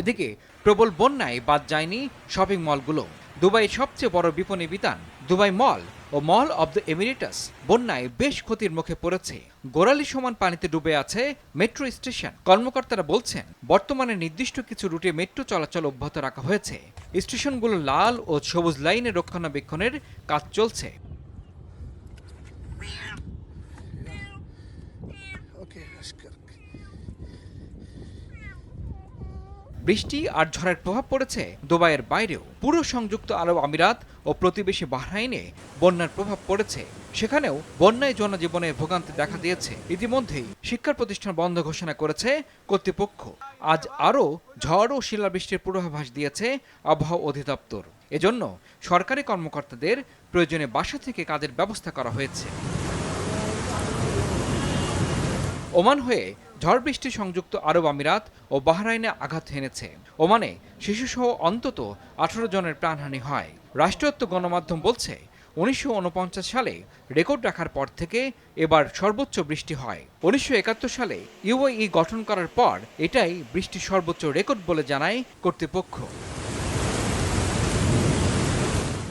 এদিকে প্রবল বন্যায় বাদ যায়নি শপিং মলগুলো। দুবাইয়ের সবচেয়ে বড় বিপণী বিতান দুবাই মল ও মল অব দ্য এমিরেটাস বন্যায় বেশ ক্ষতির মুখে পড়েছে। গোড়ালি সমান পানিতে ডুবে আছে মেট্রো স্টেশন। কর্মকর্তারা বলছেন, বর্তমানে নির্দিষ্ট কিছু রুটে মেট্রো চলাচল অব্যাহত রাখা হয়েছে। স্টেশনগুলো লাল ও সবুজ লাইনে রক্ষণাবেক্ষণের কাজ চলছে। বৃষ্টি আর ঝড়ের প্রভাব পড়েছে দুবাইয়ের বাইরেও। পুরো সংযুক্ত আরব আমিরাত ও প্রতিবেশী বাহরাইনে বন্যার প্রভাব পড়েছে। সেখানেও বন্যায় জনজীবনে ভোগান্তি দেখা দিয়েছে। ইতিমধ্যেই শিক্ষা প্রতিষ্ঠান বন্ধ ঘোষণা করেছে কর্তৃপক্ষ। আজ আরও ঝড় ও শিলাবৃষ্টির পূর্বাভাস দিয়েছে আবহাওয়া অধিদপ্তর। এজন্য সরকারি কর্মকর্তাদের প্রয়োজনে বাসা থেকে কাজের ব্যবস্থা করা হয়েছে। ওমান হয়ে ঝড় বৃষ্টি সংযুক্ত আরব আমিরাত ও বাহরাইনে আঘাত হেনেছে। ওমানে শিশুসহ অন্তত 18 জনের প্রাণহানি হয়। রাষ্ট্রায়ত্ত গণমাধ্যম বলছে, 1949 সালে রেকর্ড রাখার পর থেকে এবার সর্বোচ্চ বৃষ্টি হয়। 1971 সালে ইউএই গঠন করার পর এটাই বৃষ্টির সর্বোচ্চ রেকর্ড বলে জানায় কর্তৃপক্ষ।